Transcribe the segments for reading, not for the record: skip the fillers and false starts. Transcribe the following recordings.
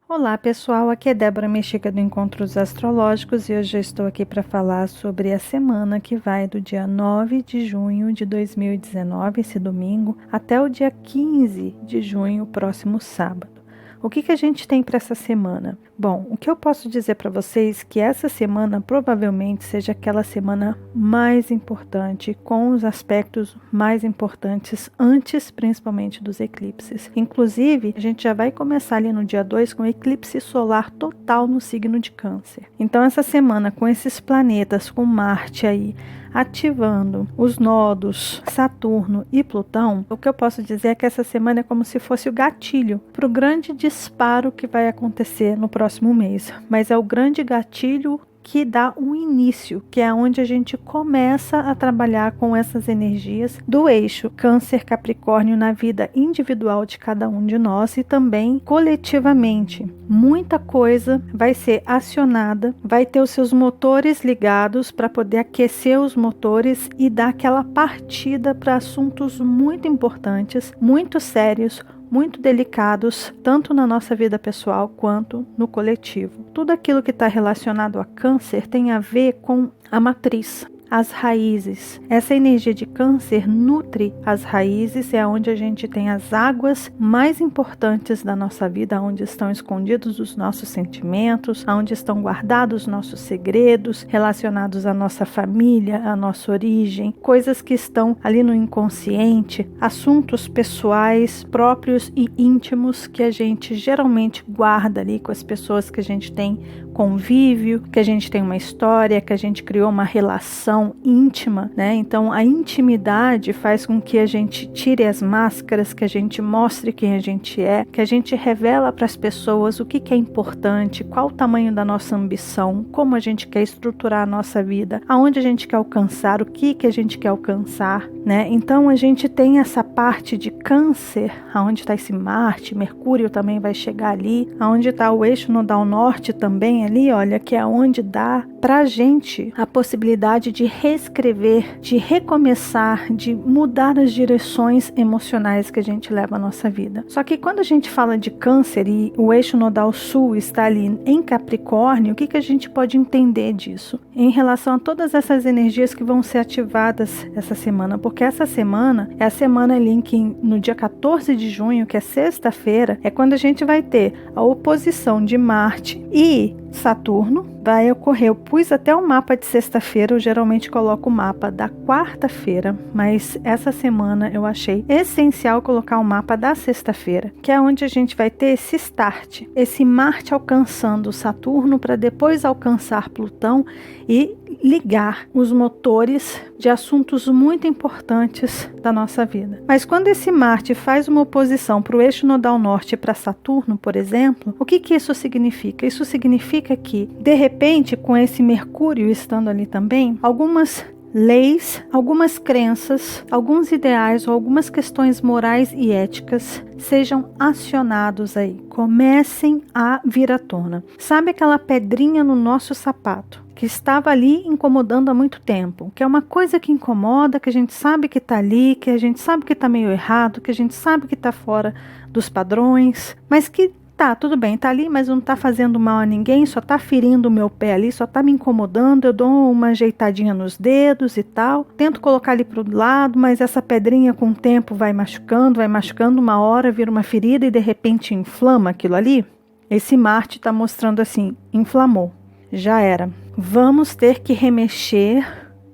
Olá pessoal, aqui é Débora Mexica do Encontros Astrológicos e hoje eu estou aqui para falar sobre a semana que vai do dia 9 de junho de 2019, esse domingo, até o dia 15 de junho, próximo sábado. O que a gente tem para essa semana? Bom, o que eu posso dizer para vocês é que essa semana provavelmente seja aquela semana mais importante, com os aspectos mais importantes antes, principalmente, dos eclipses. Inclusive, a gente já vai começar ali no dia 2 com o eclipse solar total no signo de Câncer. Então, essa semana, com esses planetas, com Marte aí, ativando os nodos Saturno e Plutão, o que eu posso dizer é que essa semana é como se fosse o gatilho para o grande disparo que vai acontecer no próximo mês. Mas é o grande gatilho que dá um início, que é onde a gente começa a trabalhar com essas energias do eixo Câncer-Capricórnio na vida individual de cada um de nós e também coletivamente. Muita coisa vai ser acionada, vai ter os seus motores ligados para poder aquecer os motores e dar aquela partida para assuntos muito importantes, muito sérios, muito delicados, tanto na nossa vida pessoal quanto no coletivo. Tudo aquilo que está relacionado a Câncer tem a ver com a matriz, as raízes. Essa energia de Câncer nutre as raízes, é onde a gente tem as águas mais importantes da nossa vida, onde estão escondidos os nossos sentimentos, onde estão guardados os nossos segredos relacionados à nossa família, à nossa origem, coisas que estão ali no inconsciente, assuntos pessoais próprios e íntimos que a gente geralmente guarda ali com as pessoas que a gente tem convívio, que a gente tem uma história, que a gente criou uma relação íntima, né? Então a intimidade faz com que a gente tire as máscaras, que a gente mostre quem a gente é, que a gente revela para as pessoas o que é importante, qual o tamanho da nossa ambição, como a gente quer estruturar a nossa vida, aonde a gente quer alcançar, o que a gente quer alcançar, né? Então a gente tem essa parte de Câncer, aonde está esse Marte, Mercúrio também vai chegar ali, aonde está o eixo nodal norte também ali, olha, que é onde dá pra gente a possibilidade de reescrever, de recomeçar, de mudar as direções emocionais que a gente leva à nossa vida. Só que quando a gente fala de Câncer e o eixo nodal sul está ali em Capricórnio, o que a gente pode entender disso? Em relação a todas essas energias que vão ser ativadas essa semana, porque essa semana é a semana ali em que no dia 14 de junho, que é sexta-feira, é quando a gente vai ter a oposição de Marte e Saturno. Vai ocorrer, eu pus até o mapa de sexta-feira, eu geralmente coloco o mapa da quarta-feira, mas essa semana eu achei essencial colocar o mapa da sexta-feira, que é onde a gente vai ter esse start, esse Marte alcançando Saturno para depois alcançar Plutão e ligar os motores de assuntos muito importantes da nossa vida. Mas quando esse Marte faz uma oposição para o eixo nodal norte para Saturno, por exemplo, o que isso significa? Isso significa que, de repente, com esse Mercúrio estando ali também, algumas leis, algumas crenças, alguns ideais ou algumas questões morais e éticas sejam acionados aí, comecem a vir à tona. Sabe aquela pedrinha no nosso sapato que estava ali incomodando há muito tempo, que é uma coisa que incomoda, que a gente sabe que está ali, que a gente sabe que está meio errado, que a gente sabe que está fora dos padrões, mas que tá, tudo bem, tá ali, mas não tá fazendo mal a ninguém, só tá ferindo o meu pé ali, só tá me incomodando, eu dou uma ajeitadinha nos dedos e tal, tento colocar ali pro lado, mas essa pedrinha com o tempo vai machucando, uma hora vira uma ferida e de repente inflama aquilo ali. Esse Marte tá mostrando assim, inflamou, já era. Vamos ter que remexer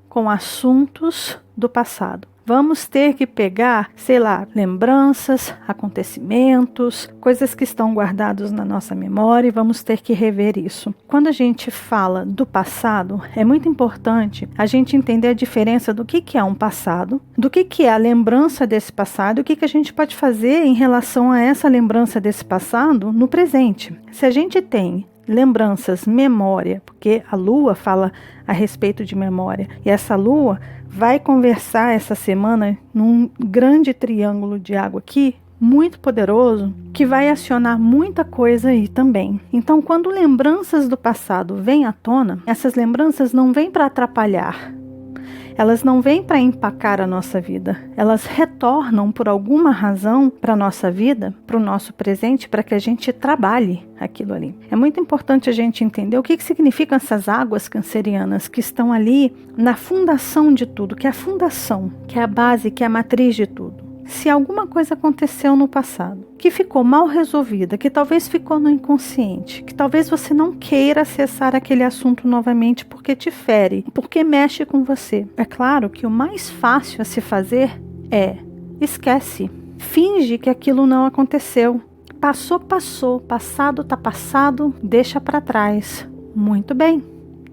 com assuntos do passado. Vamos ter que pegar, sei lá, lembranças, acontecimentos, coisas que estão guardadas na nossa memória e vamos ter que rever isso. Quando a gente fala do passado, é muito importante a gente entender a diferença do que é um passado, do que é a lembrança desse passado e o que a gente pode fazer em relação a essa lembrança desse passado no presente. Se a gente tem lembranças, memória, porque a Lua fala a respeito de memória, e essa Lua vai conversar essa semana num grande triângulo de água aqui, muito poderoso, que vai acionar muita coisa aí também. Então, quando lembranças do passado vêm à tona, essas lembranças não vêm para atrapalhar, elas não vêm para empacar a nossa vida. Elas retornam por alguma razão para a nossa vida, para o nosso presente, para que a gente trabalhe aquilo ali. É muito importante a gente entender o que significam essas águas cancerianas que estão ali na fundação de tudo, que é a fundação, que é a base, que é a matriz de tudo. Se alguma coisa aconteceu no passado, que ficou mal resolvida, que talvez ficou no inconsciente, que talvez você não queira acessar aquele assunto novamente porque te fere, porque mexe com você. É claro que o mais fácil a se fazer é esquece, finge que aquilo não aconteceu. Passou, passou, passado tá passado, deixa para trás. Muito bem,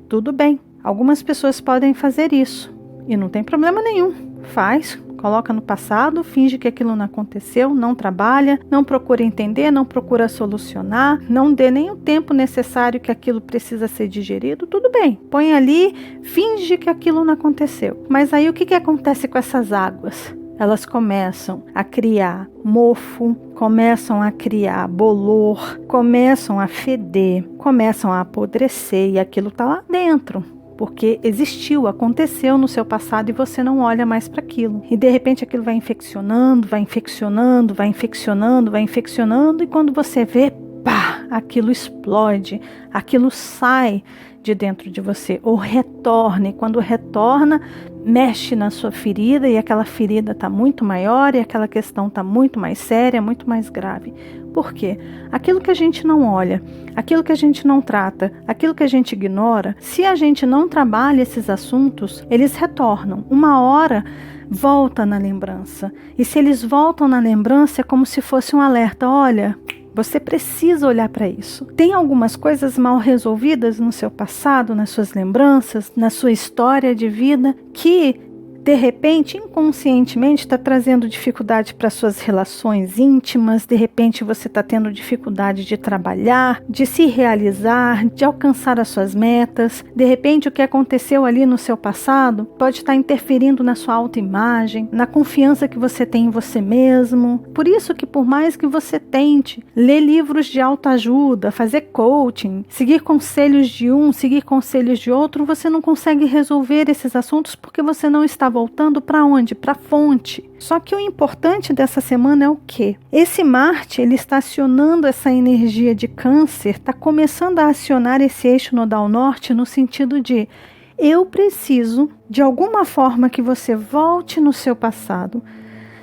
tudo bem. Algumas pessoas podem fazer isso e não tem problema nenhum. Faz, coloca no passado, finge que aquilo não aconteceu, não trabalha, não procura entender, não procura solucionar, não dê nem o tempo necessário que aquilo precisa ser digerido, tudo bem. Põe ali, finge que aquilo não aconteceu. Mas aí o que acontece com essas águas? Elas começam a criar mofo, começam a criar bolor, começam a feder, começam a apodrecer e aquilo está lá dentro. Porque existiu, aconteceu no seu passado e você não olha mais para aquilo. E de repente aquilo vai infeccionando, vai infeccionando, vai infeccionando, vai infeccionando e quando você vê, pá, aquilo explode, aquilo sai de dentro de você ou retorna. E quando retorna, mexe na sua ferida e aquela ferida está muito maior e aquela questão está muito mais séria, muito mais grave. Por quê? Aquilo que a gente não olha, aquilo que a gente não trata, aquilo que a gente ignora, se a gente não trabalha esses assuntos, eles retornam. Uma hora volta na lembrança. E se eles voltam na lembrança, é como se fosse um alerta. Olha, você precisa olhar para isso. Tem algumas coisas mal resolvidas no seu passado, nas suas lembranças, na sua história de vida, que de repente, inconscientemente, está trazendo dificuldade para suas relações íntimas. De repente você está tendo dificuldade de trabalhar, de se realizar, de alcançar as suas metas. De repente o que aconteceu ali no seu passado pode estar interferindo na sua autoimagem, na confiança que você tem em você mesmo. Por isso que por mais que você tente ler livros de autoajuda, fazer coaching, seguir conselhos de um, seguir conselhos de outro, você não consegue resolver esses assuntos porque você não está voltando para onde? Para a fonte. Só que o importante dessa semana é o quê? Esse Marte, ele está acionando essa energia de Câncer, está começando a acionar esse eixo nodal norte no sentido de eu preciso, de alguma forma, que você volte no seu passado,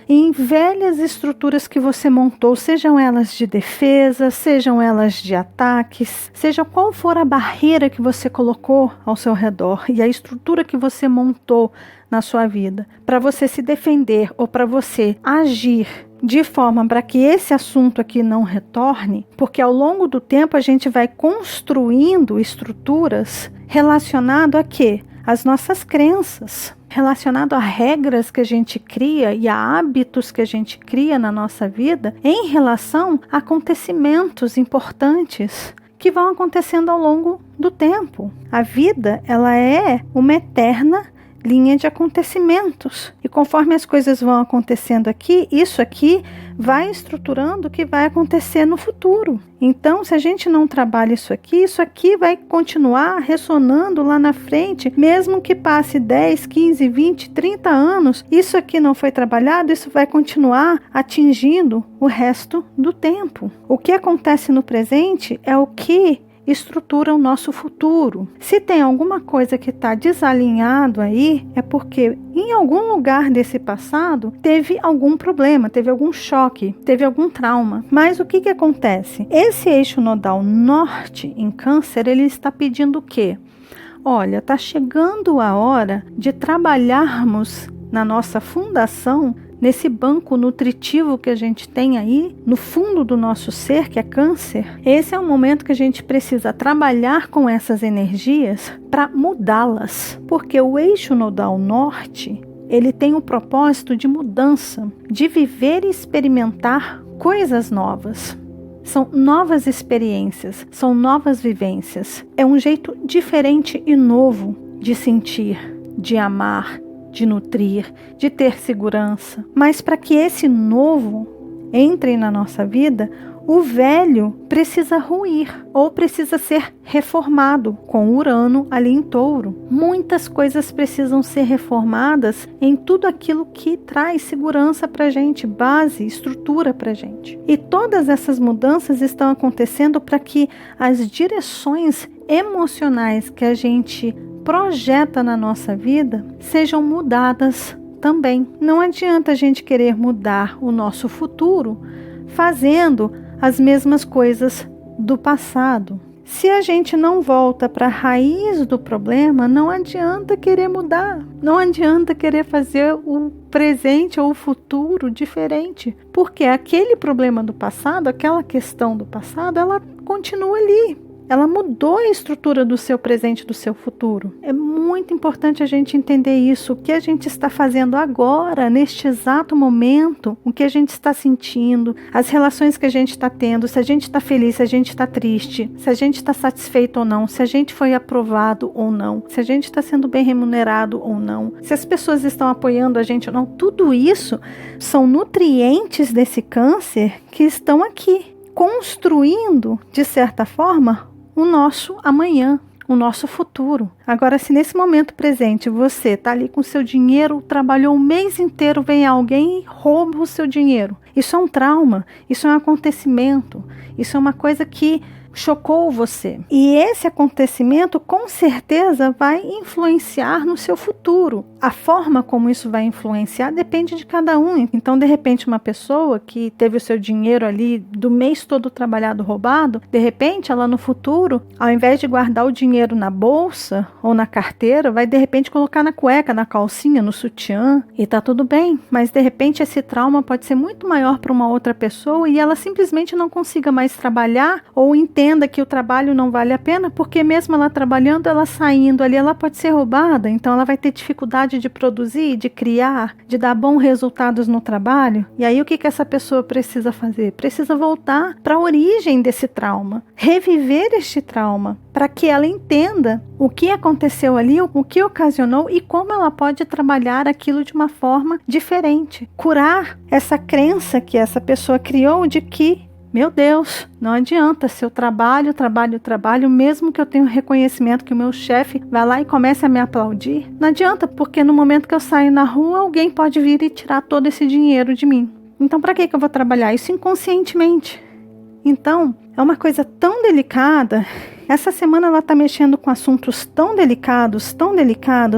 em velhas estruturas que você montou, sejam elas de defesa, sejam elas de ataques, seja qual for a barreira que você colocou ao seu redor e a estrutura que você montou na sua vida, para você se defender ou para você agir de forma para que esse assunto aqui não retorne, porque ao longo do tempo a gente vai construindo estruturas relacionado a quê? As nossas crenças, relacionado a regras que a gente cria e a hábitos que a gente cria na nossa vida em relação a acontecimentos importantes que vão acontecendo ao longo do tempo. A vida, ela é uma eterna linha de acontecimentos. E conforme as coisas vão acontecendo aqui, isso aqui vai estruturando o que vai acontecer no futuro. Então, se a gente não trabalha isso aqui vai continuar ressonando lá na frente, mesmo que passe 10, 15, 20, 30 anos, isso aqui não foi trabalhado, isso vai continuar atingindo o resto do tempo. O que acontece no presente é o que estrutura o nosso futuro. Se tem alguma coisa que está desalinhado aí, é porque em algum lugar desse passado teve algum problema, teve algum choque, teve algum trauma. Mas o que acontece? Esse eixo nodal norte em Câncer, ele está pedindo o quê? Olha, está chegando a hora de trabalharmos na nossa fundação, nesse banco nutritivo que a gente tem aí, no fundo do nosso ser, que é Câncer. Esse é o momento que a gente precisa trabalhar com essas energias para mudá-las. Porque o eixo nodal norte, ele tem o propósito de mudança, de viver e experimentar coisas novas. São novas experiências, são novas vivências. É um jeito diferente e novo de sentir, de amar, de nutrir, de ter segurança. Mas para que esse novo entre na nossa vida, O velho precisa ruir ou precisa ser reformado com Urano ali em Touro. Muitas coisas precisam ser reformadas em tudo aquilo que traz segurança para a gente, base, estrutura para a gente. E todas essas mudanças estão acontecendo para que as direções emocionais que a gente projeta na nossa vida sejam mudadas também. Não adianta a gente querer mudar o nosso futuro fazendo as mesmas coisas do passado. Se a gente não volta para a raiz do problema, não adianta querer mudar. Não adianta querer fazer o presente ou o futuro diferente. Porque aquele problema do passado, aquela questão do passado, ela continua ali. Ela mudou a estrutura do seu presente, do seu futuro. É muito importante a gente entender isso. O que a gente está fazendo agora, neste exato momento, o que a gente está sentindo, as relações que a gente está tendo, se a gente está feliz, se a gente está triste, se a gente está satisfeito ou não, se a gente foi aprovado ou não, se a gente está sendo bem remunerado ou não, se as pessoas estão apoiando a gente ou não. Tudo isso são nutrientes desse câncer que estão aqui, construindo, de certa forma, o nosso amanhã, o nosso futuro. Agora, se nesse momento presente você está ali com seu dinheiro, trabalhou o mês inteiro, vem alguém e rouba o seu dinheiro. Isso é um trauma, isso é um acontecimento, isso é uma coisa que chocou você. E esse acontecimento com certeza vai influenciar no seu futuro. A forma como isso vai influenciar depende de cada um. Então, de repente, uma pessoa que teve o seu dinheiro ali do mês todo trabalhado roubado, de repente, ela no futuro, ao invés de guardar o dinheiro na bolsa ou na carteira, vai de repente colocar na cueca, na calcinha, no sutiã, e tá tudo bem. Mas de repente esse trauma pode ser muito maior para uma outra pessoa e ela simplesmente não consiga mais trabalhar ou entenda que o trabalho não vale a pena, porque mesmo ela trabalhando, ela saindo ali, ela pode ser roubada, então ela vai ter dificuldade de produzir, de criar, de dar bons resultados no trabalho. E aí o que essa pessoa precisa fazer? Precisa voltar para a origem desse trauma, reviver este trauma, para que ela entenda o que aconteceu ali, o que ocasionou e como ela pode trabalhar aquilo de uma forma diferente. Curar essa crença que essa pessoa criou de que, meu Deus, não adianta, se eu trabalho, mesmo que eu tenha reconhecimento, que o meu chefe vai lá e comece a me aplaudir, não adianta, porque no momento que eu saio na rua, alguém pode vir e tirar todo esse dinheiro de mim. Então, para que eu vou trabalhar? Isso inconscientemente. Então, é uma coisa tão delicada. Essa semana ela está mexendo com assuntos tão delicados,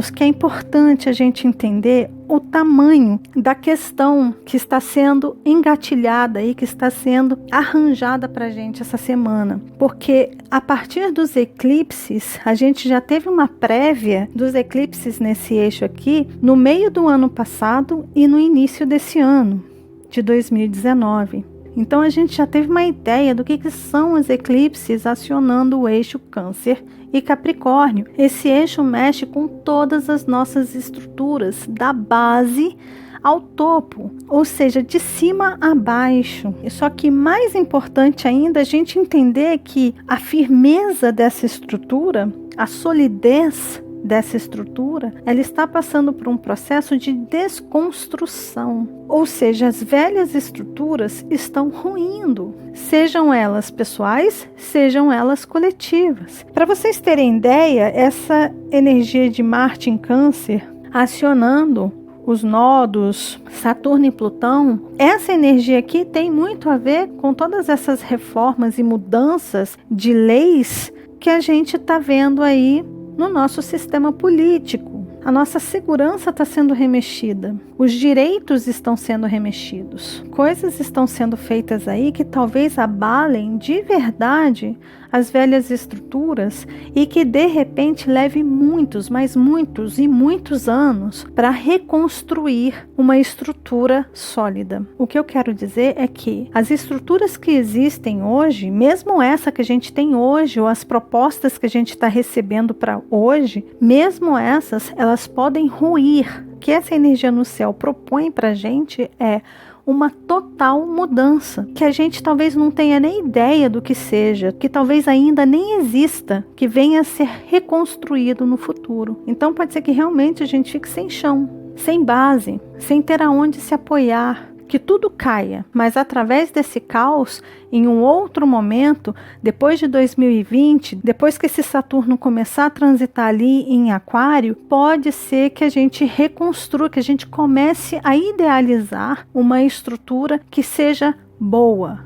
que é importante a gente entender o tamanho da questão que está sendo engatilhada e que está sendo arranjada para a gente essa semana. Porque a partir dos eclipses, a gente já teve uma prévia dos eclipses nesse eixo aqui, no meio do ano passado e no início desse ano, de 2019. Então a gente já teve uma ideia do que são os eclipses acionando o eixo Câncer e Capricórnio. Esse eixo mexe com todas as nossas estruturas, da base ao topo, ou seja, de cima a baixo. Só que mais importante ainda a gente entender que a firmeza dessa estrutura, a solidez dessa estrutura, ela está passando por um processo de desconstrução. Ou seja, as velhas estruturas estão ruindo, sejam elas pessoais, sejam elas coletivas. Para vocês terem ideia, essa energia de Marte em Câncer acionando os nodos Saturno e Plutão, essa energia aqui tem muito a ver com todas essas reformas e mudanças de leis que a gente está vendo aí no nosso sistema político. A nossa segurança está sendo remexida, os direitos estão sendo remexidos, coisas estão sendo feitas aí que talvez abalem de verdade as velhas estruturas e que de repente leve muitos, mas muitos e muitos anos para reconstruir uma estrutura sólida. O que eu quero dizer é que as estruturas que existem hoje, mesmo essa que a gente tem hoje, ou as propostas que a gente está recebendo para hoje, mesmo essas, elas podem ruir. O que essa energia no céu propõe para a gente é uma total mudança, que a gente talvez não tenha nem ideia do que seja, que talvez ainda nem exista, que venha a ser reconstruído no futuro. Então pode ser que realmente a gente fique sem chão, sem base, sem ter aonde se apoiar. que tudo caia, mas através desse caos, em um outro momento, depois de 2020, depois que esse Saturno começar a transitar ali em Aquário, pode ser que a gente reconstrua, que a gente comece a idealizar uma estrutura que seja boa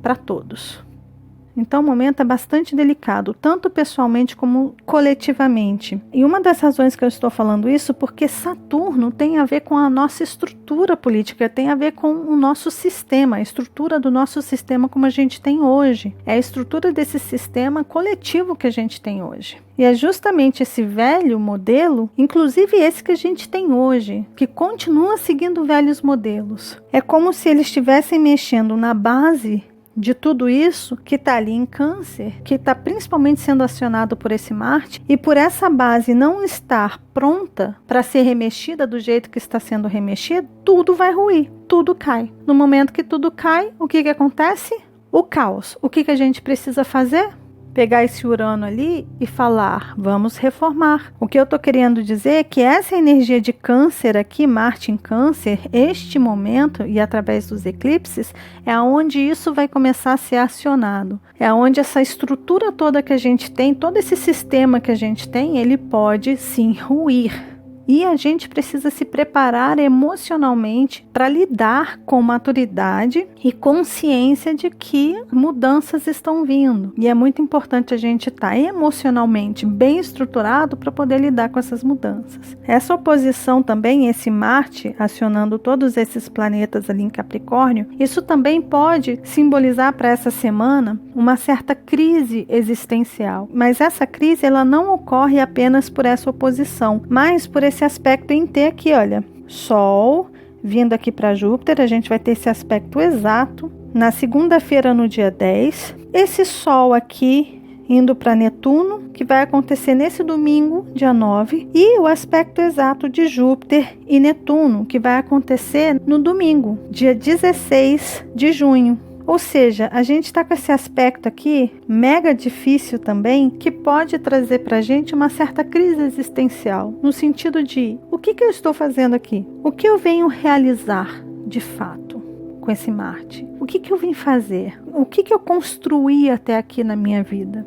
para todos. Então o momento é bastante delicado, tanto pessoalmente como coletivamente. E uma das razões que eu estou falando isso, porque Saturno tem a ver com a nossa estrutura política, tem a ver com o nosso sistema, a estrutura do nosso sistema como a gente tem hoje. É a estrutura desse sistema coletivo que a gente tem hoje. E é justamente esse velho modelo, inclusive esse que a gente tem hoje, que continua seguindo velhos modelos. É como se eles estivessem mexendo na base de tudo isso que está ali em Câncer, que está principalmente sendo acionado por esse Marte, e por essa base não estar pronta para ser remexida do jeito que está sendo remexida, tudo vai ruir, tudo cai. No momento que tudo cai, o que acontece? O caos. O que a gente precisa fazer? Pegar esse Urano ali e falar, vamos reformar. O que eu estou querendo dizer é que essa energia de Câncer aqui, Marte em Câncer, este momento e através dos eclipses, é onde isso vai começar a ser acionado. É onde essa estrutura toda que a gente tem, todo esse sistema que a gente tem, ele pode sim ruir. E a gente precisa se preparar emocionalmente para lidar com maturidade e consciência de que mudanças estão vindo. E é muito importante a gente estar emocionalmente bem estruturado para poder lidar com essas mudanças. Essa oposição também, esse Marte acionando todos esses planetas ali em Capricórnio, isso também pode simbolizar para essa semana uma certa crise existencial. Mas essa crise ela não ocorre apenas por essa oposição, mas por esse aspecto em T aqui, olha, Sol vindo aqui para Júpiter, a gente vai ter esse aspecto exato na segunda-feira no dia 10, esse Sol aqui indo para Netuno, que vai acontecer nesse domingo, dia 9, e o aspecto exato de Júpiter e Netuno, que vai acontecer no domingo, dia 16 de junho. Ou seja, a gente está com esse aspecto aqui, mega difícil também, que pode trazer para a gente uma certa crise existencial, no sentido de, o que eu estou fazendo aqui? O que eu venho realizar, de fato, com esse Marte? O que eu vim fazer? O que eu construí até aqui na minha vida?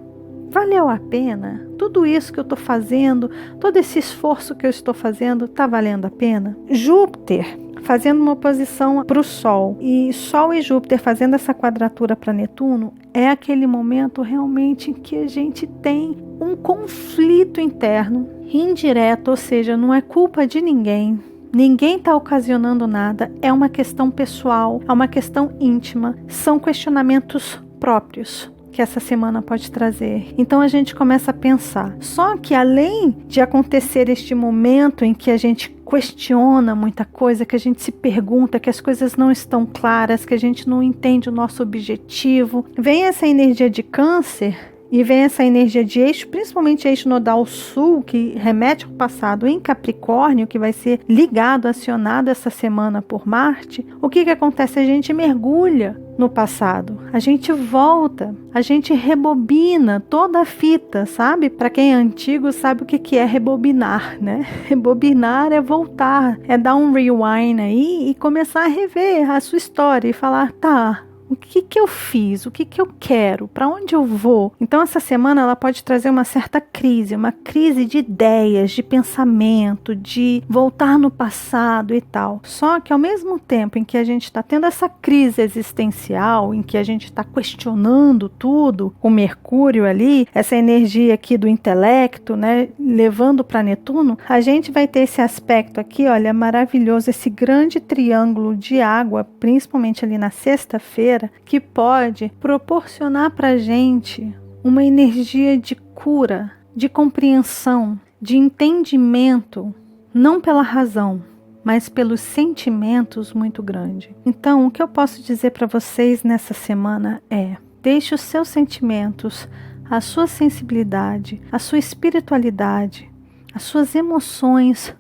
Valeu a pena? Tudo isso que eu estou fazendo, todo esse esforço que eu estou fazendo, está valendo a pena? Júpiter fazendo uma oposição para o Sol, e Sol e Júpiter fazendo essa quadratura para Netuno, é aquele momento realmente em que a gente tem um conflito interno, indireto, ou seja, não é culpa de ninguém. Ninguém está ocasionando nada, é uma questão pessoal, é uma questão íntima, são questionamentos próprios que essa semana pode trazer. Então a gente começa a pensar. Só que além de acontecer este momento em que a gente questiona muita coisa, que a gente se pergunta, que as coisas não estão claras, que a gente não entende o nosso objetivo, vem essa energia de Câncer e vem essa energia de eixo, principalmente eixo nodal sul, que remete ao passado em Capricórnio, que vai ser ligado, acionado essa semana por Marte. O que acontece? A gente mergulha no passado, a gente volta, a gente rebobina toda a fita, sabe? Para quem é antigo sabe o que é rebobinar, né? Rebobinar é voltar, é dar um rewind aí e começar a rever a sua história e falar, tá, o que eu fiz? O que eu quero? Para onde eu vou? Então essa semana ela pode trazer uma certa crise, uma crise de ideias, de pensamento, de voltar no passado e tal. Só que ao mesmo tempo em que a gente está tendo essa crise existencial, em que a gente está questionando tudo, o Mercúrio ali, essa energia aqui do intelecto, né, levando para Netuno, a gente vai ter esse aspecto aqui, olha, maravilhoso, esse grande triângulo de água, principalmente ali na sexta-feira, que pode proporcionar para a gente uma energia de cura, de compreensão, de entendimento, não pela razão, mas pelos sentimentos muito grande. Então, o que eu posso dizer para vocês nessa semana é: deixe os seus sentimentos, a sua sensibilidade, a sua espiritualidade, as suas emoções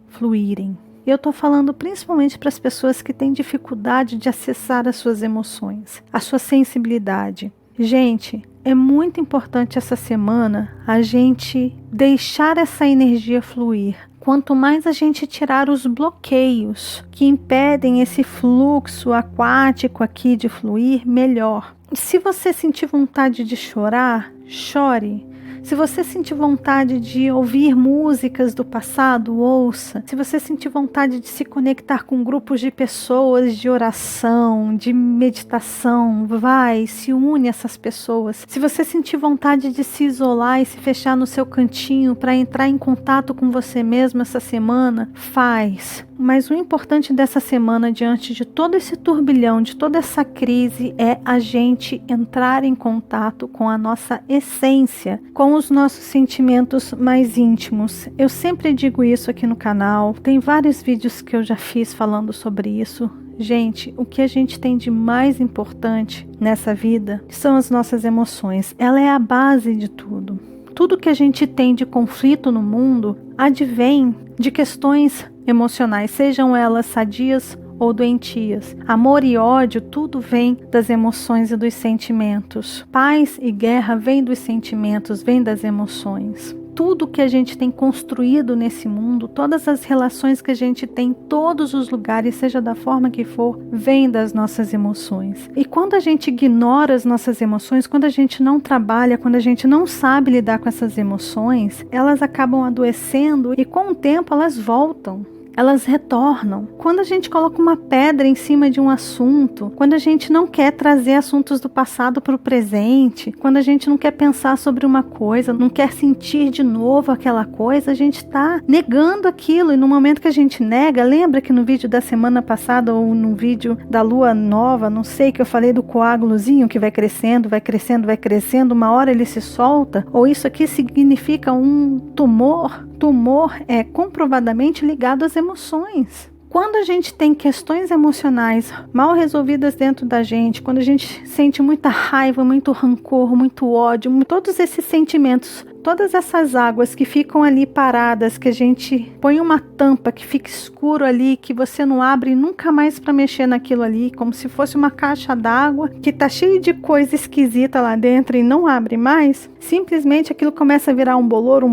fluírem. Eu estou falando principalmente para as pessoas que têm dificuldade de acessar as suas emoções, a sua sensibilidade. Gente, é muito importante essa semana a gente deixar essa energia fluir. quanto mais a gente tirar os bloqueios que impedem esse fluxo aquático aqui de fluir, melhor. Se você sentir vontade de chorar, chore. Se você sentir vontade de ouvir músicas do passado, ouça. Se você sentir vontade de se conectar com grupos de pessoas de oração, de meditação, vai, se une a essas pessoas. Se você sentir vontade de se isolar e se fechar no seu cantinho para entrar em contato com você mesmo essa semana, faz. Mas o importante dessa semana, diante de todo esse turbilhão, de toda essa crise, é a gente entrar em contato com a nossa essência, com os nossos sentimentos mais íntimos. Eu sempre digo isso aqui no canal, tem vários vídeos que eu já fiz falando sobre isso. Gente, o que a gente tem de mais importante nessa vida são as nossas emoções. Ela é a base de tudo. Tudo que a gente tem de conflito no mundo advém de questões emocionais, sejam elas sadias ou doentias. Amor e ódio, tudo vem das emoções e dos sentimentos. Paz e guerra vem dos sentimentos, vem das emoções. Tudo que a gente tem construído nesse mundo, todas as relações que a gente tem em todos os lugares, seja da forma que for, vem das nossas emoções. E quando a gente ignora as nossas emoções, quando a gente não trabalha, quando a gente não sabe lidar com essas emoções, elas acabam adoecendo e com o tempo elas voltam. Elas retornam. Quando a gente coloca uma pedra em cima de um assunto, quando a gente não quer trazer assuntos do passado para o presente, quando a gente não quer pensar sobre uma coisa, não quer sentir de novo aquela coisa, a gente está negando aquilo. E no momento que a gente nega, lembra que no vídeo da semana passada ou no vídeo da lua nova, não sei, que eu falei do coágulozinho que vai crescendo, vai crescendo, vai crescendo, uma hora ele se solta? Ou isso aqui significa um tumor? Tumor é comprovadamente ligado às emoções. Quando a gente tem questões emocionais mal resolvidas dentro da gente, quando a gente sente muita raiva, muito rancor, muito ódio, todos esses sentimentos, todas essas águas que ficam ali paradas, que a gente põe uma tampa, que fica escuro ali, que você não abre nunca mais para mexer naquilo ali, como se fosse uma caixa d'água que tá cheia de coisa esquisita lá dentro e não abre mais, simplesmente aquilo começa a virar um bolor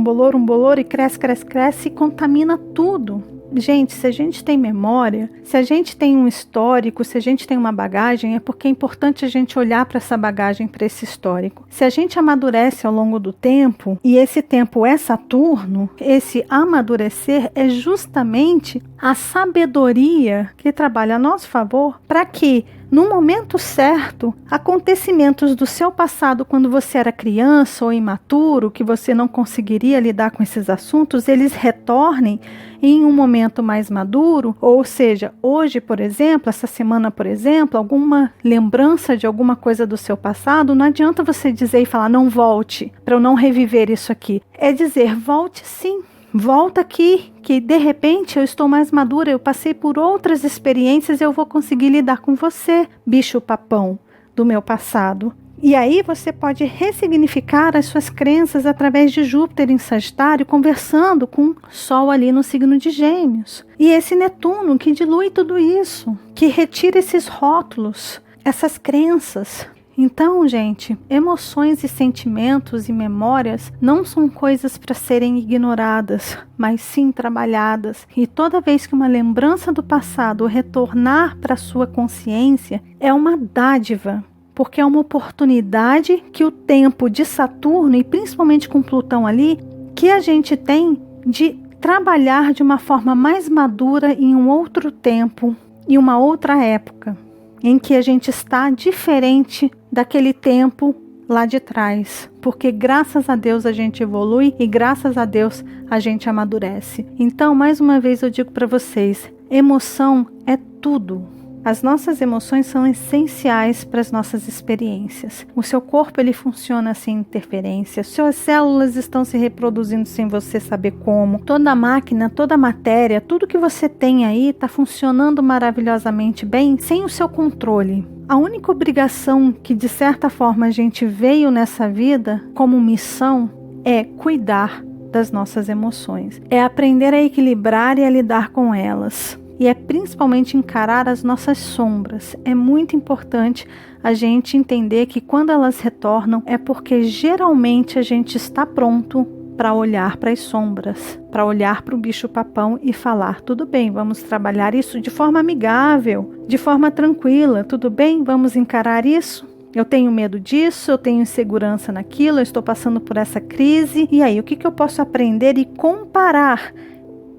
e cresce e contamina tudo. Gente, se a gente tem memória, se a gente tem um histórico, se a gente tem uma bagagem, é porque é importante a gente olhar para essa bagagem, para esse histórico. Se a gente amadurece ao longo do tempo, e esse tempo é Saturno, esse amadurecer é justamente a sabedoria que trabalha a nosso favor para que, no momento certo, acontecimentos do seu passado, quando você era criança ou imaturo, que você não conseguiria lidar com esses assuntos, eles retornem em um momento mais maduro, ou seja, hoje, por exemplo, essa semana, por exemplo, alguma lembrança de alguma coisa do seu passado, não adianta você dizer e falar, não volte, para eu não reviver isso aqui. É dizer, volte sim. Volta aqui, que de repente eu estou mais madura, eu passei por outras experiências e eu vou conseguir lidar com você, bicho papão do meu passado. E aí você pode ressignificar as suas crenças através de Júpiter em Sagitário, conversando com Sol ali no signo de Gêmeos. E esse Netuno que dilui tudo isso, que retira esses rótulos, essas crenças. Então, gente, emoções e sentimentos e memórias não são coisas para serem ignoradas, mas sim trabalhadas. E toda vez que uma lembrança do passado retornar para a sua consciência, é uma dádiva, porque é uma oportunidade que o tempo de Saturno, e principalmente com Plutão ali, que a gente tem de trabalhar de uma forma mais madura em um outro tempo, em uma outra época, em que a gente está diferente daquele tempo lá de trás, porque graças a Deus a gente evolui e graças a Deus a gente amadurece. Então, mais uma vez eu digo para vocês, emoção é tudo. As nossas emoções são essenciais para as nossas experiências. O seu corpo ele funciona sem interferência, suas células estão se reproduzindo sem você saber como. Toda a máquina, toda a matéria, tudo que você tem aí está funcionando maravilhosamente bem sem o seu controle. A única obrigação que de certa forma a gente veio nessa vida como missão é cuidar das nossas emoções. É aprender a equilibrar e a lidar com elas. E é principalmente encarar as nossas sombras. É muito importante a gente entender que quando elas retornam é porque geralmente a gente está pronto para olhar para as sombras, para olhar para o bicho-papão e falar: tudo bem, vamos trabalhar isso de forma amigável, de forma tranquila, tudo bem, vamos encarar isso? Eu tenho medo disso, eu tenho insegurança naquilo, eu estou passando por essa crise, e aí, o que eu posso aprender e comparar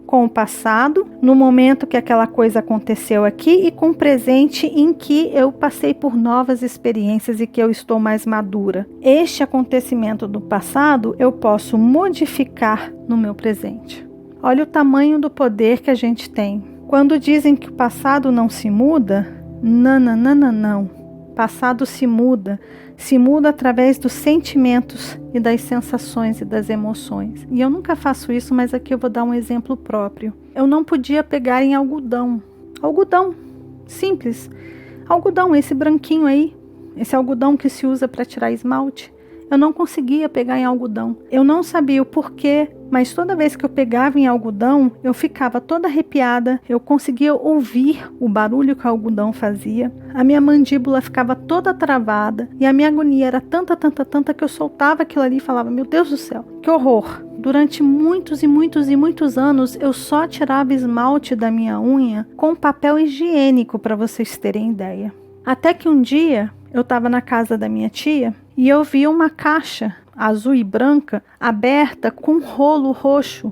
com o passado, no momento que aquela coisa aconteceu aqui, e com o presente em que eu passei por novas experiências e que eu estou mais madura. Este acontecimento do passado eu posso modificar no meu presente. Olha o tamanho do poder que a gente tem. Quando dizem que o passado não se muda, não. Passado se muda através dos sentimentos e das sensações e das emoções. E eu nunca faço isso, mas aqui eu vou dar um exemplo próprio. Eu não podia pegar em algodão. Algodão, simples. Algodão, esse branquinho aí, esse algodão que se usa para tirar esmalte. Eu não conseguia pegar em algodão. Eu não sabia o porquê, mas toda vez que eu pegava em algodão, eu ficava toda arrepiada, eu conseguia ouvir o barulho que o algodão fazia, a minha mandíbula ficava toda travada e a minha agonia era tanta que eu soltava aquilo ali e falava: meu Deus do céu, que horror! Durante muitos anos, eu só tirava esmalte da minha unha com papel higiênico, para vocês terem ideia. Até que um dia, eu estava na casa da minha tia e eu vi uma caixa azul e branca aberta com um rolo roxo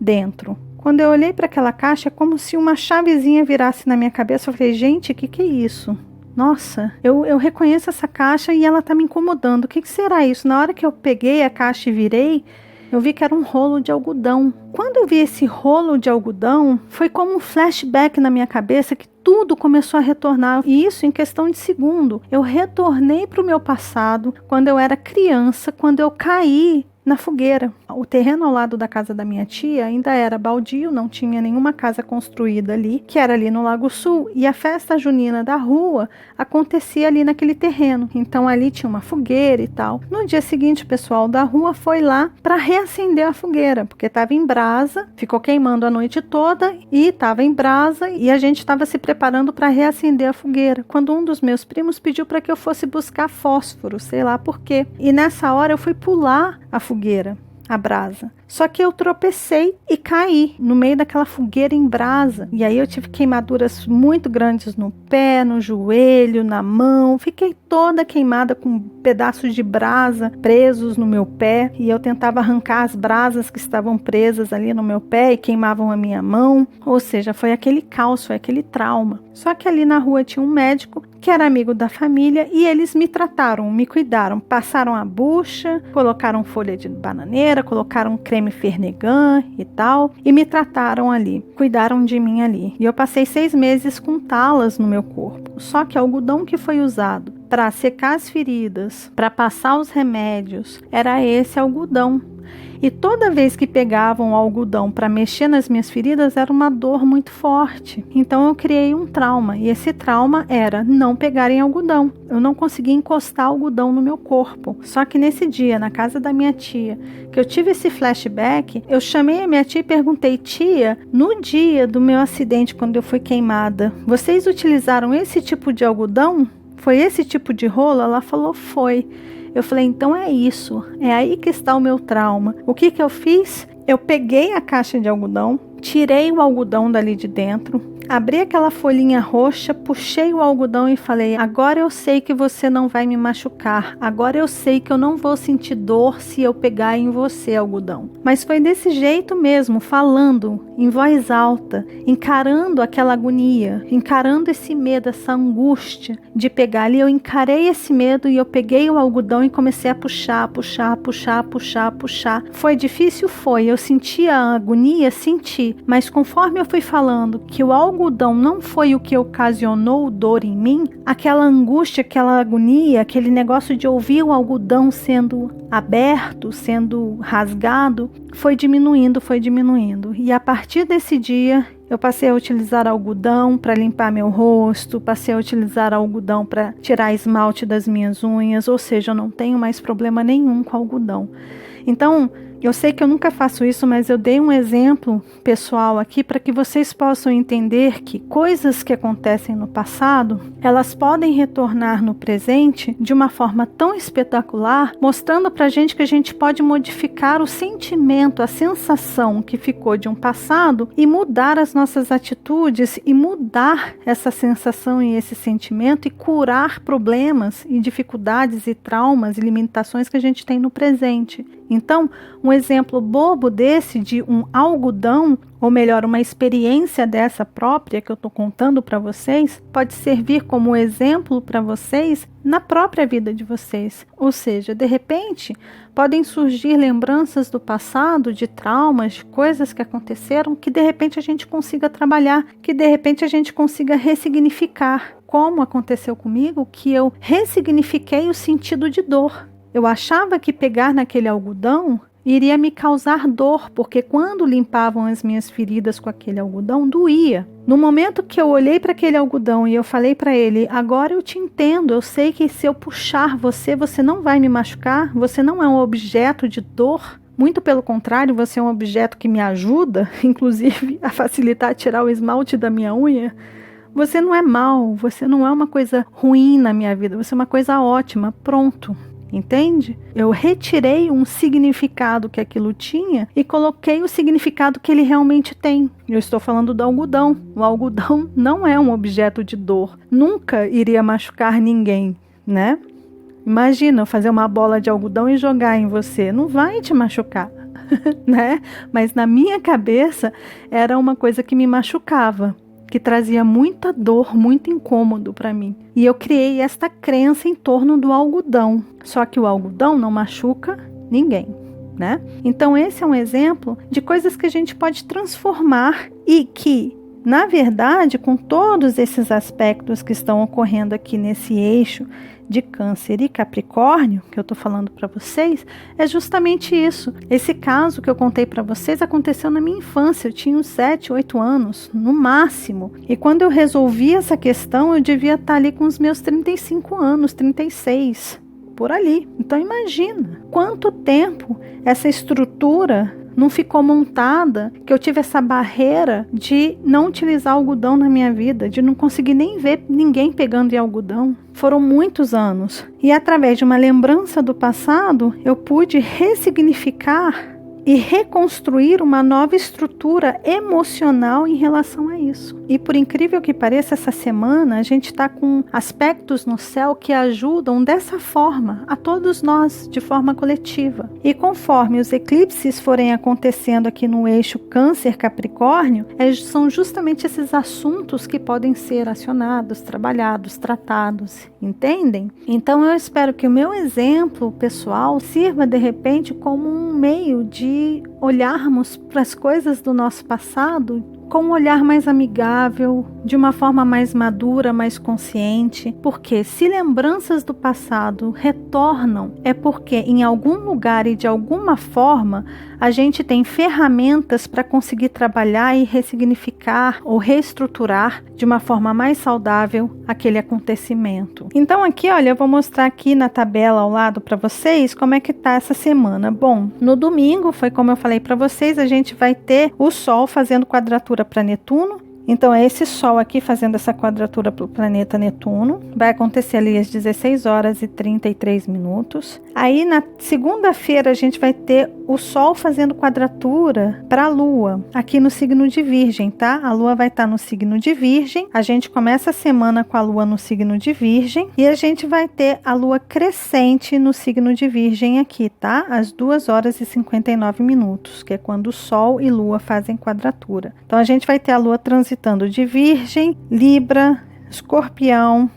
dentro. Quando eu olhei para aquela caixa, é como se uma chavezinha virasse na minha cabeça. Eu falei: gente, o que é isso? Nossa, eu reconheço essa caixa e ela está me incomodando. O que será isso? Na hora que eu peguei a caixa e virei, eu vi que era um rolo de algodão. Quando eu vi esse rolo de algodão, foi como um flashback na minha cabeça, que tudo começou a retornar. E isso em questão de segundo. Eu retornei para o meu passado, quando eu era criança, quando eu caí na fogueira. O terreno ao lado da casa da minha tia ainda era baldio, não tinha nenhuma casa construída ali, que era ali no Lago Sul, e a festa junina da rua acontecia ali naquele terreno. Então ali tinha uma fogueira e tal. No dia seguinte, o pessoal da rua foi lá para reacender a fogueira, porque estava em brasa, ficou queimando a noite toda e estava em brasa, e a gente estava se preparando para reacender a fogueira, quando um dos meus primos pediu para que eu fosse buscar fósforo, sei lá por quê. E nessa hora eu fui pular a fogueira, a brasa. Só que eu tropecei e caí no meio daquela fogueira em brasa. E aí eu tive queimaduras muito grandes no pé, no joelho, na mão. Fiquei toda queimada com pedaços de brasa presos no meu pé. E eu tentava arrancar as brasas que estavam presas ali no meu pé e queimavam a minha mão. Ou seja, foi aquele caos, foi aquele trauma. Só que ali na rua tinha um médico que era amigo da família e eles me trataram, me cuidaram. Passaram a bucha, colocaram folha de bananeira, colocaram creme Fernegan e tal, e me trataram ali, cuidaram de mim ali. E eu passei 6 meses com talas no meu corpo. Só que o algodão que foi usado para secar as feridas, para passar os remédios, era esse algodão. E toda vez que pegavam o algodão para mexer nas minhas feridas, era uma dor muito forte. Então eu criei um trauma, e esse trauma era não pegarem algodão. Eu não conseguia encostar algodão no meu corpo. Só que nesse dia, na casa da minha tia, que eu tive esse flashback, eu chamei a minha tia e perguntei: tia, no dia do meu acidente, quando eu fui queimada, vocês utilizaram esse tipo de algodão? Foi esse tipo de rolo? Ela falou: foi. Eu falei: então é isso, é aí que está o meu trauma. O que eu fiz? Eu peguei a caixa de algodão, tirei o algodão dali de dentro, abri aquela folhinha roxa, puxei o algodão e falei: agora eu sei que você não vai me machucar, agora eu sei que eu não vou sentir dor se eu pegar em você, algodão. Mas foi desse jeito mesmo, falando em voz alta, encarando aquela agonia, encarando esse medo, essa angústia de pegar ali. Eu encarei esse medo e eu peguei o algodão e comecei a puxar. Foi difícil? Foi. Eu senti a agonia? Senti. Mas conforme eu fui falando que o algodão não foi o que ocasionou dor em mim, aquela angústia, aquela agonia, aquele negócio de ouvir o algodão sendo aberto, sendo rasgado, foi diminuindo. E a partir desse dia, eu passei a utilizar algodão para limpar meu rosto, passei a utilizar algodão para tirar esmalte das minhas unhas, ou seja, eu não tenho mais problema nenhum com algodão. Então, eu sei que eu nunca faço isso, mas eu dei um exemplo pessoal aqui para que vocês possam entender que coisas que acontecem no passado, elas podem retornar no presente de uma forma tão espetacular, mostrando para a gente que a gente pode modificar o sentimento, a sensação que ficou de um passado e mudar as nossas atitudes e mudar essa sensação e esse sentimento e curar problemas e dificuldades e traumas e limitações que a gente tem no presente. Então, um exemplo bobo desse de um algodão, ou melhor, uma experiência dessa própria que eu estou contando para vocês, pode servir como exemplo para vocês na própria vida de vocês. Ou seja, de repente, podem surgir lembranças do passado, de traumas, de coisas que aconteceram, que de repente a gente consiga trabalhar, que de repente a gente consiga ressignificar. Como aconteceu comigo, que eu ressignifiquei o sentido de dor. Eu achava que pegar naquele algodão iria me causar dor, porque quando limpavam as minhas feridas com aquele algodão, doía. No momento que eu olhei para aquele algodão e eu falei para ele, agora eu te entendo, eu sei que se eu puxar você, você não vai me machucar, você não é um objeto de dor. Muito pelo contrário, você é um objeto que me ajuda, inclusive, a facilitar tirar o esmalte da minha unha. Você não é mal, você não é uma coisa ruim na minha vida, você é uma coisa ótima, pronto. Entende? Eu retirei um significado que aquilo tinha e coloquei o significado que ele realmente tem. Eu estou falando do algodão. O algodão não é um objeto de dor. Nunca iria machucar ninguém, né? Imagina eu fazer uma bola de algodão e jogar em você. Não vai te machucar, né? Mas na minha cabeça era uma coisa que me machucava, que trazia muita dor, muito incômodo para mim. E eu criei esta crença em torno do algodão. Só que o algodão não machuca ninguém, né? Então esse é um exemplo de coisas que a gente pode transformar e que, na verdade, com todos esses aspectos que estão ocorrendo aqui nesse eixo de Câncer e Capricórnio, que eu estou falando para vocês, é justamente isso. Esse caso que eu contei para vocês aconteceu na minha infância, eu tinha uns 7, 8 anos, no máximo. E quando eu resolvi essa questão, eu devia estar ali com os meus 35 anos, 36, por ali. Então imagina, quanto tempo essa estrutura não ficou montada, que eu tive essa barreira de não utilizar algodão na minha vida, de não conseguir nem ver ninguém pegando em algodão. Foram muitos anos. E através de uma lembrança do passado, eu pude ressignificar e reconstruir uma nova estrutura emocional em relação a isso. E por incrível que pareça, essa semana a gente está com aspectos no céu que ajudam dessa forma a todos nós, de forma coletiva. E conforme os eclipses forem acontecendo aqui no eixo Câncer-Capricórnio, são justamente esses assuntos que podem ser acionados, trabalhados, tratados, entendem? Então eu espero que o meu exemplo pessoal sirva de repente como um meio de olharmos para as coisas do nosso passado com um olhar mais amigável, de uma forma mais madura, mais consciente, porque se lembranças do passado retornam, é porque em algum lugar e de alguma forma a gente tem ferramentas para conseguir trabalhar e ressignificar ou reestruturar de uma forma mais saudável aquele acontecimento. Então aqui, olha, eu vou mostrar aqui na tabela ao lado para vocês como é que tá essa semana. Bom, no domingo, foi como eu falei para vocês, a gente vai ter o Sol fazendo quadratura para Netuno. Então é esse Sol aqui fazendo essa quadratura para o planeta Netuno. Vai acontecer ali às 16 horas e 33 minutos. Aí na segunda-feira a gente vai ter o Sol fazendo quadratura para a Lua, aqui no signo de Virgem, tá? A Lua vai estar no signo de Virgem. A gente começa a semana com a Lua no signo de Virgem. E a gente vai ter a Lua crescente no signo de Virgem aqui, tá? Às 2 horas e 59 minutos, que é quando o Sol e Lua fazem quadratura. Então a gente vai ter a Lua transitando de Virgem, Libra, Escorpião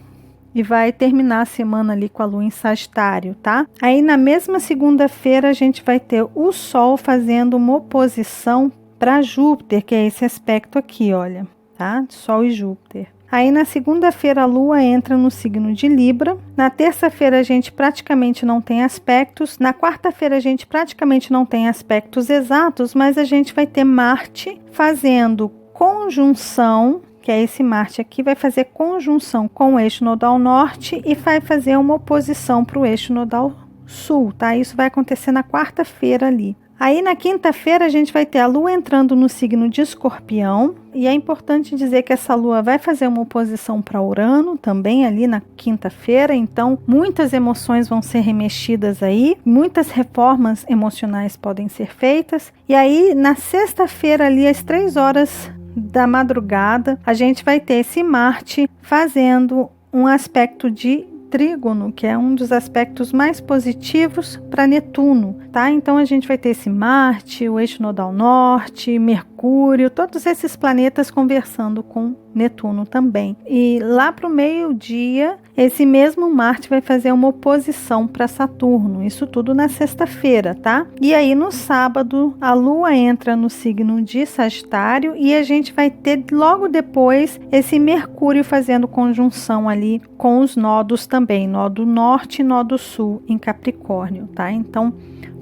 e vai terminar a semana ali com a Lua em Sagitário, tá? Aí na mesma segunda-feira a gente vai ter o Sol fazendo uma oposição para Júpiter, que é esse aspecto aqui, olha, tá? Sol e Júpiter. Aí na segunda-feira a Lua entra no signo de Libra. Na terça-feira a gente praticamente não tem aspectos. Na quarta-feira a gente praticamente não tem aspectos exatos, mas a gente vai ter Marte fazendo conjunção, que é esse Marte aqui, vai fazer conjunção com o eixo nodal norte e vai fazer uma oposição para o eixo nodal sul, tá? Isso vai acontecer na quarta-feira ali. Aí na quinta-feira a gente vai ter a Lua entrando no signo de Escorpião, e é importante dizer que essa Lua vai fazer uma oposição para Urano também ali na quinta-feira, então muitas emoções vão ser remexidas aí, muitas reformas emocionais podem ser feitas. E aí na sexta-feira ali às 3 horas da madrugada, a gente vai ter esse Marte fazendo um aspecto de trígono, que é um dos aspectos mais positivos para Netuno, tá? Então a gente vai ter esse Marte, o eixo nodal norte, Mercúrio, todos esses planetas conversando com Netuno também. E lá para o meio-dia, esse mesmo Marte vai fazer uma oposição para Saturno, isso tudo na sexta-feira, tá? E aí no sábado, a Lua entra no signo de Sagitário e a gente vai ter logo depois esse Mercúrio fazendo conjunção ali com os nodos também, nó do norte e nó do sul em Capricórnio, tá? Então,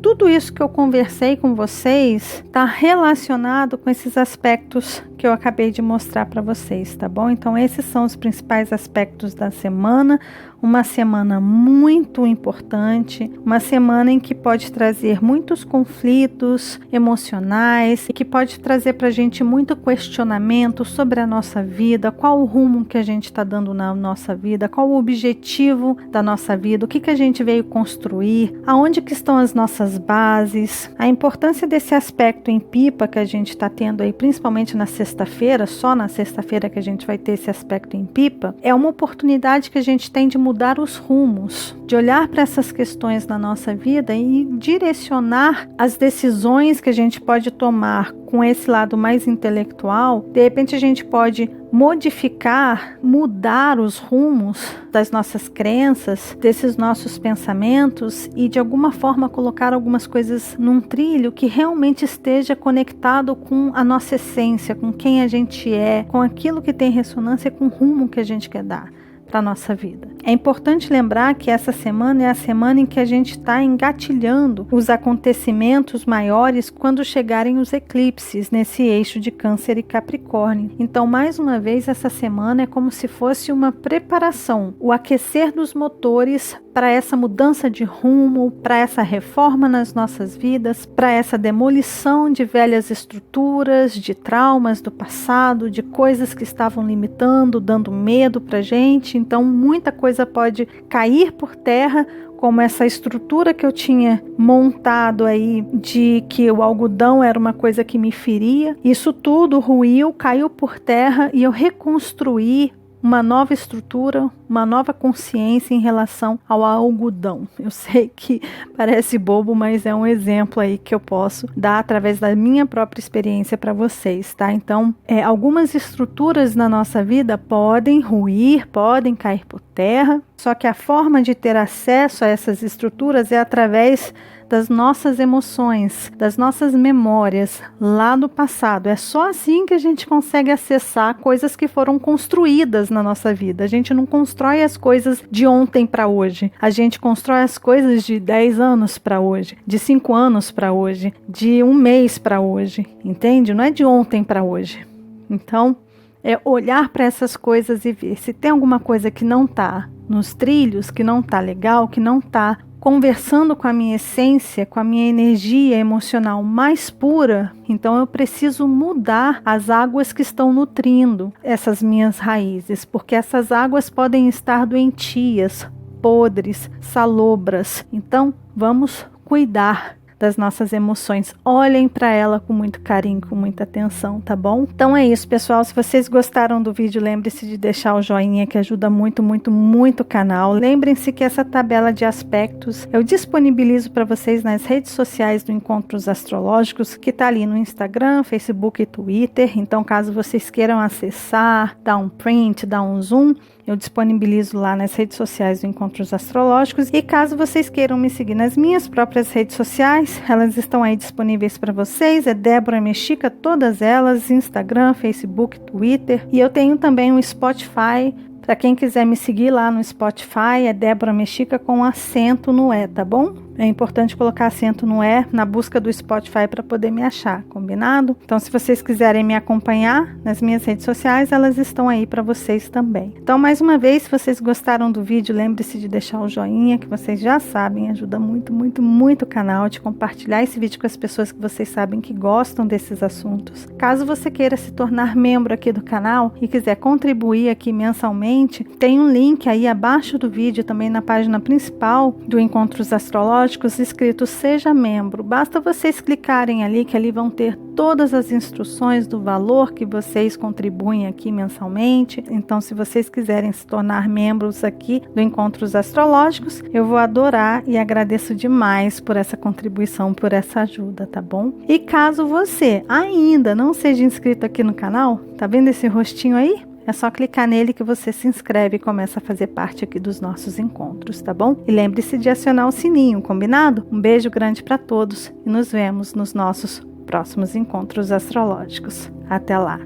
tudo isso que eu conversei com vocês está relacionado com esses aspectos que eu acabei de mostrar para vocês, tá bom? Então, esses são os principais aspectos da semana. Uma semana muito importante, uma semana em que pode trazer muitos conflitos emocionais e que pode trazer para a gente muito questionamento sobre a nossa vida, qual o rumo que a gente está dando na nossa vida, qual o objetivo da nossa vida, o que a gente veio construir, aonde que estão as nossas bases, a importância desse aspecto em pipa que a gente está tendo aí, principalmente na sexta-feira, só na sexta-feira que a gente vai ter esse aspecto em pipa, é uma oportunidade que a gente tem de mudar os rumos, de olhar para essas questões na nossa vida e direcionar as decisões que a gente pode tomar com esse lado mais intelectual. De repente a gente pode modificar, mudar os rumos das nossas crenças, desses nossos pensamentos e de alguma forma colocar algumas coisas num trilho que realmente esteja conectado com a nossa essência, com quem a gente é, com aquilo que tem ressonância com o rumo que a gente quer dar para a nossa vida. É importante lembrar que essa semana é a semana em que a gente está engatilhando os acontecimentos maiores quando chegarem os eclipses nesse eixo de Câncer e Capricórnio. Então, mais uma vez, essa semana é como se fosse uma preparação, o aquecer dos motores para essa mudança de rumo, para essa reforma nas nossas vidas, para essa demolição de velhas estruturas, de traumas do passado, de coisas que estavam limitando, dando medo para a gente. Então, muita coisa pode cair por terra, como essa estrutura que eu tinha montado aí de que o algodão era uma coisa que me feria. Isso tudo ruiu, caiu por terra e eu reconstruí uma nova estrutura, uma nova consciência em relação ao algodão. Eu sei que parece bobo, mas é um exemplo aí que eu posso dar através da minha própria experiência para vocês, tá? Então, algumas estruturas na nossa vida podem ruir, podem cair por terra, só que a forma de ter acesso a essas estruturas é através das nossas emoções, das nossas memórias lá do passado. É só assim que a gente consegue acessar coisas que foram construídas na nossa vida. A gente não constrói as coisas de ontem para hoje. A gente constrói as coisas de 10 anos para hoje, de 5 anos para hoje, de um mês para hoje, entende? Não é de ontem para hoje. Então, é olhar para essas coisas e ver se tem alguma coisa que não está nos trilhos, que não está legal, que não está conversando com a minha essência, com a minha energia emocional mais pura. Então eu preciso mudar as águas que estão nutrindo essas minhas raízes, porque essas águas podem estar doentias, podres, salobras. Então vamos cuidar das nossas emoções. Olhem para ela com muito carinho, com muita atenção, tá bom? Então é isso, pessoal. Se vocês gostaram do vídeo, lembre-se de deixar o joinha, que ajuda muito, muito, muito o canal. Lembrem-se que essa tabela de aspectos eu disponibilizo para vocês nas redes sociais do Encontros Astrológicos, que tá ali no Instagram, Facebook e Twitter. Então, caso vocês queiram acessar, dar um print, dar um zoom, eu disponibilizo lá nas redes sociais do Encontros Astrológicos. E caso vocês queiram me seguir nas minhas próprias redes sociais, elas estão aí disponíveis para vocês. É Débora Mexica, todas elas, Instagram, Facebook, Twitter. E eu tenho também um Spotify Para quem quiser me seguir lá no Spotify, é Débora Mexica com acento no E, tá bom? É importante colocar acento no E na busca do Spotify para poder me achar, combinado? Então, se vocês quiserem me acompanhar nas minhas redes sociais, elas estão aí para vocês também. Então, mais uma vez, se vocês gostaram do vídeo, lembre-se de deixar o joinha, que vocês já sabem, ajuda muito, muito, muito o canal, de compartilhar esse vídeo com as pessoas que vocês sabem que gostam desses assuntos. Caso você queira se tornar membro aqui do canal e quiser contribuir aqui mensalmente, tem um link aí abaixo do vídeo, também na página principal do Encontros Astrológicos, escrito Seja Membro. Basta vocês clicarem ali, que ali vão ter todas as instruções do valor que vocês contribuem aqui mensalmente. Então, se vocês quiserem se tornar membros aqui do Encontros Astrológicos, eu vou adorar e agradeço demais por essa contribuição, por essa ajuda, tá bom? E caso você ainda não seja inscrito aqui no canal, tá vendo esse rostinho aí? É só clicar nele que você se inscreve e começa a fazer parte aqui dos nossos encontros, tá bom? E lembre-se de acionar o sininho, combinado? Um beijo grande para todos e nos vemos nos nossos próximos encontros astrológicos. Até lá.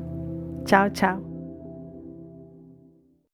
Tchau, tchau.